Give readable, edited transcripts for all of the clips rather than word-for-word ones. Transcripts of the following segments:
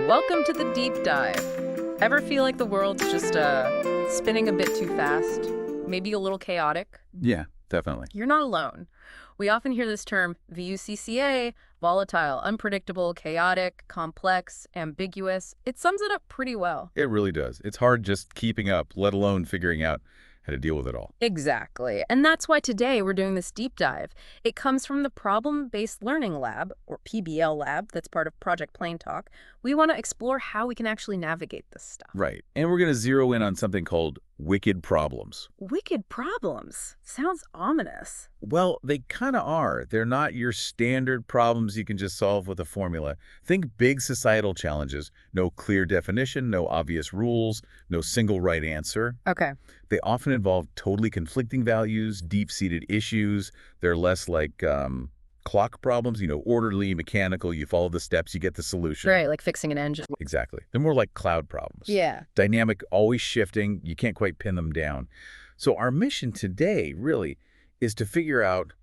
welcome to the deep dive. Ever feel like the world's just spinning a bit too fast? Maybe a little chaotic? Yeah, definitely. You're not alone. We often hear this term VUCCA, volatile, unpredictable, chaotic, complex, ambiguous. It sums it up pretty well. It really does. It's hard just keeping up, let alone figuring out how to deal with it all. Exactly. And that's why today we're doing this deep dive. It comes from the Problem-Based Learning Lab, or PBL Lab, that's part of Project Plain Talk. We want to explore how we can actually navigate this stuff. Right. And we're going to zero in on something called wicked problems. Wicked problems. Sounds ominous. Well, they kind of are. They're not your standard problems you can just solve with a formula. Think big societal challenges. No clear definition, no obvious rules, no single right answer. Okay. They often involve totally conflicting values, deep-seated issues. They're less like clock problems, orderly, mechanical. You follow the steps, you get the solution. Right, like fixing an engine. Exactly. They're more like cloud problems. Yeah. Dynamic, always shifting. You can't quite pin them down. So our mission today, really, is to figure out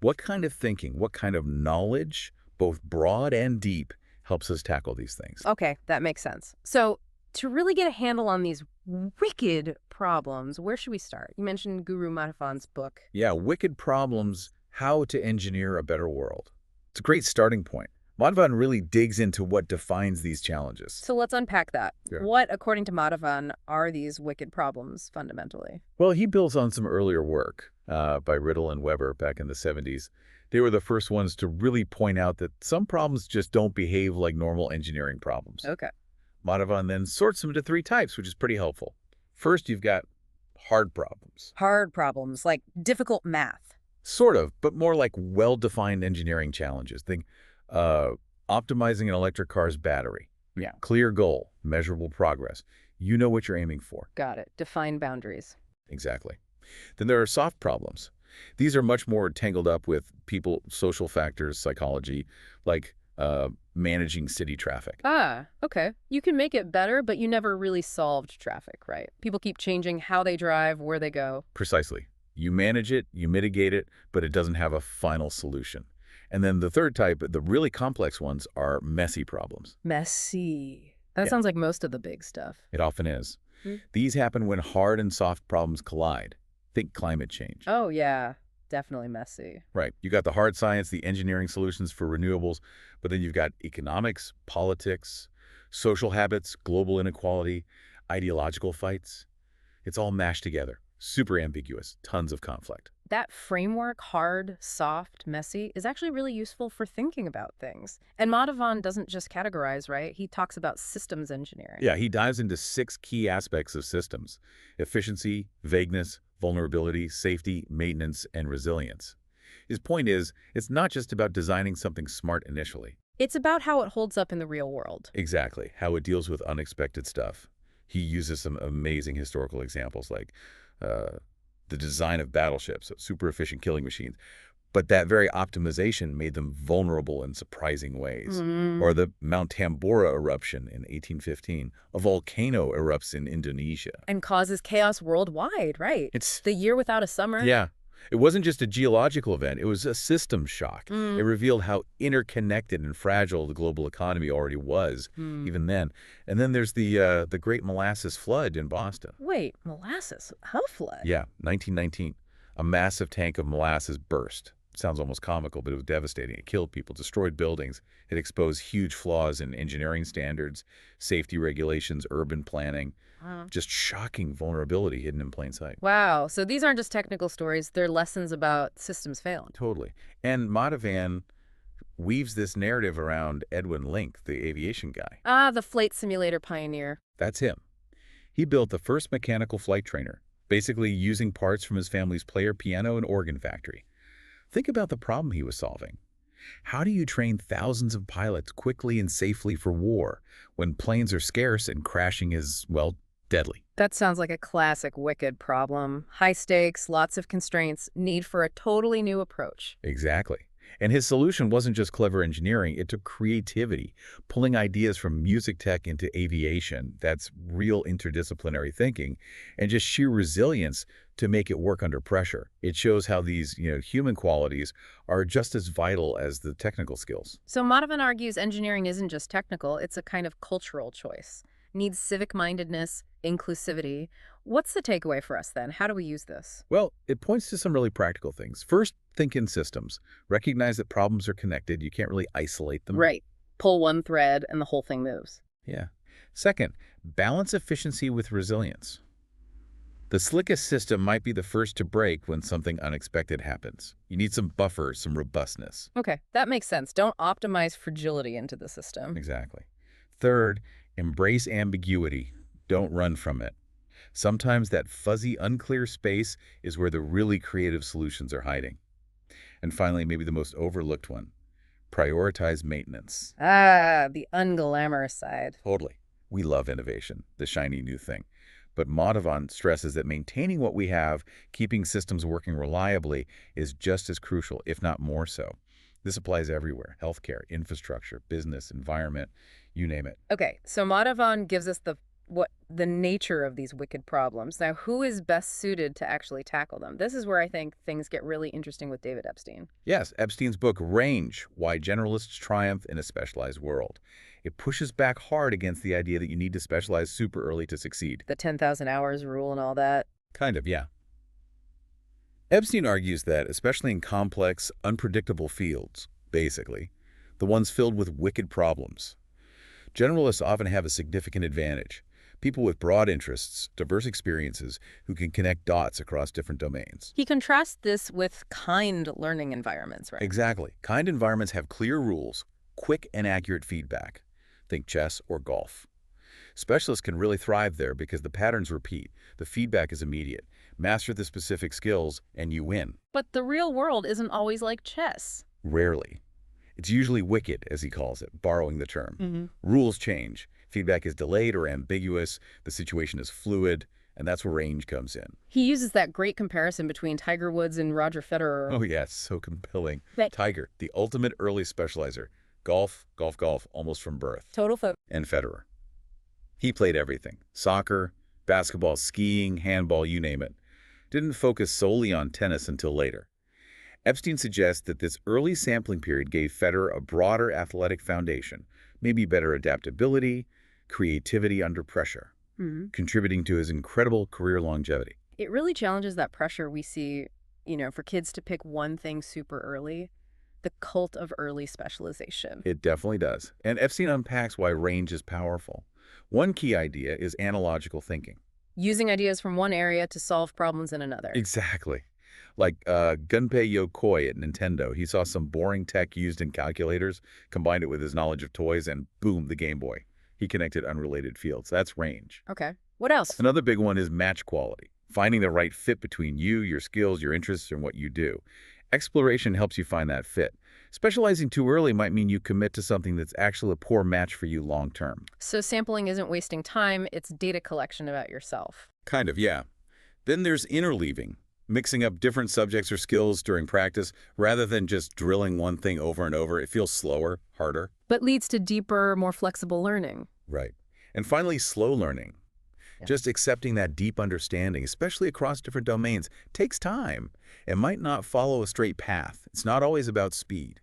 what kind of thinking, what kind of knowledge, both broad and deep, helps us tackle these things. Okay, that makes sense. So to really get a handle on these wicked problems, where should we start? You mentioned Guru Madhavan's book. Yeah, Wicked Problems, How to Engineer a Better World. It's a great starting point. Madhavan really digs into what defines these challenges. So let's unpack that. Yeah. What, according to Madhavan, are these wicked problems fundamentally? Well, he builds on some earlier work by Riddle and Weber back in the 70s. They were the first ones to really point out that some problems just don't behave like normal engineering problems. Okay. Madhavan then sorts them into three types, which is pretty helpful. First, you've got hard problems. Hard problems, like difficult math. Sort of, but more like well-defined engineering challenges. Think optimizing an electric car's battery. Yeah. Clear goal, measurable progress. You know what you're aiming for. Got it. Define boundaries. Exactly. Then there are soft problems. These are much more tangled up with people, social factors, psychology, like managing city traffic. Ah, okay. You can make it better, but you never really solved traffic, right? People keep changing how they drive, where they go. Precisely. You manage it, you mitigate it, but it doesn't have a final solution. And then the third type, the really complex ones, are messy problems. Messy. That Yeah. sounds like most of the big stuff. It often is. Hmm. These happen when hard and soft problems collide. Think climate change. Oh, yeah. Definitely messy. Right. You got the hard science, the engineering solutions for renewables, but then you've got economics, politics, social habits, global inequality, ideological fights. It's all mashed together. Super ambiguous. Tons of conflict. That framework, hard, soft, messy, is actually really useful for thinking about things. And Madhavan doesn't just categorize, right? He talks about systems engineering. Yeah, he dives into 6 key aspects of systems: efficiency, vagueness, vulnerability, safety, maintenance, and resilience. His point is, it's not just about designing something smart initially. It's about how it holds up in the real world. Exactly, how it deals with unexpected stuff. He uses some amazing historical examples like the design of battleships, super efficient killing machines. But that very optimization made them vulnerable in surprising ways. Or the Mount Tambora eruption in 1815. A volcano erupts in Indonesia. And causes chaos worldwide, right? It's The year without a summer. Yeah. It wasn't just a geological event. It was a system shock. It revealed how interconnected and fragile the global economy already was, even then. And then there's the Great Molasses Flood in Boston. Wait, molasses? How flood? Yeah, 1919. A massive tank of molasses burst. Sounds almost comical, but it was devastating. It killed people, destroyed buildings. It exposed huge flaws in engineering standards, safety regulations, urban planning. Just shocking vulnerability hidden in plain sight. Wow. So these aren't just technical stories. They're lessons about systems failing. Totally. And Madhavan weaves this narrative around Edwin Link, the aviation guy. Ah, the flight simulator pioneer. That's him. He built the first mechanical flight trainer, basically using parts from his family's player piano and organ factory. Think about the problem he was solving. How do you train thousands of pilots quickly and safely for war when planes are scarce and crashing is, well, deadly? That sounds like a classic wicked problem. High stakes, lots of constraints, need for a totally new approach. Exactly. And his solution wasn't just clever engineering, it took creativity, pulling ideas from music tech into aviation. That's real interdisciplinary thinking, and just sheer resilience to make it work under pressure. It shows how these, human qualities are just as vital as the technical skills. So Madhavan argues engineering isn't just technical, it's a kind of cultural choice. Needs civic-mindedness, inclusivity. What's the takeaway for us then? How do we use this? Well, it points to some really practical things. First, think in systems. Recognize that problems are connected. You can't really isolate them. Right. Pull one thread and the whole thing moves. Yeah. Second, balance efficiency with resilience. The slickest system might be the first to break when something unexpected happens. You need some buffer, some robustness. Okay, that makes sense. Don't optimize fragility into the system. Exactly. Third, embrace ambiguity. Don't run from it. Sometimes that fuzzy, unclear space is where the really creative solutions are hiding. And finally, maybe the most overlooked one, prioritize maintenance. Ah, the unglamorous side. Totally. We love innovation, the shiny new thing. But Madhavan stresses that maintaining what we have, keeping systems working reliably, is just as crucial, if not more so. This applies everywhere: healthcare, infrastructure, business, environment, you name it. Okay, so Madhavan gives us the nature of these wicked problems. Now, who is best suited to actually tackle them? This is where I think things get really interesting with David Epstein. Yes, Epstein's book, Range, Why Generalists Triumph in a Specialized World. It pushes back hard against the idea that you need to specialize super early to succeed. The 10,000 hours rule and all that. Kind of, yeah. Epstein argues that, especially in complex, unpredictable fields, basically, the ones filled with wicked problems, generalists often have a significant advantage. People with broad interests, diverse experiences, who can connect dots across different domains. He contrasts this with kind learning environments, right? Exactly. Kind environments have clear rules, quick and accurate feedback. Think chess or golf. Specialists can really thrive there because the patterns repeat, the feedback is immediate. Master the specific skills, and you win. But the real world isn't always like chess. Rarely. It's usually wicked, as he calls it, borrowing the term. Rules change. Feedback is delayed or ambiguous. The situation is fluid, and that's where range comes in. He uses that great comparison between Tiger Woods and Roger Federer. Oh, yeah, it's so compelling. That Tiger, the ultimate early specializer. Golf, golf, golf, almost from birth. total focus. And Federer. He played everything. Soccer, basketball, skiing, handball, you name it. Didn't focus solely on tennis until later. Epstein suggests that this early sampling period gave Federer a broader athletic foundation, maybe better adaptability, creativity under pressure, contributing to his incredible career longevity. It really challenges that pressure we see, for kids to pick one thing super early. The cult of early specialization. It definitely does. And Epstein unpacks why range is powerful. One key idea is analogical thinking. Using ideas from one area to solve problems in another. Exactly. Like Gunpei Yokoi at Nintendo. He saw some boring tech used in calculators, combined it with his knowledge of toys, and boom, the Game Boy. He connected unrelated fields. That's range. Okay. What else? Another big one is match quality. Finding the right fit between you, your skills, your interests, and what you do. Exploration helps you find that fit. Specializing too early might mean you commit to something that's actually a poor match for you long term. So sampling isn't wasting time, it's data collection about yourself. Kind of, yeah. Then there's interleaving, mixing up different subjects or skills during practice rather than just drilling one thing over and over. It feels slower, harder. But leads to deeper, more flexible learning. Right. And finally, slow learning. Yeah. Just accepting that deep understanding, especially across different domains, takes time. It might not follow a straight path. It's not always about speed.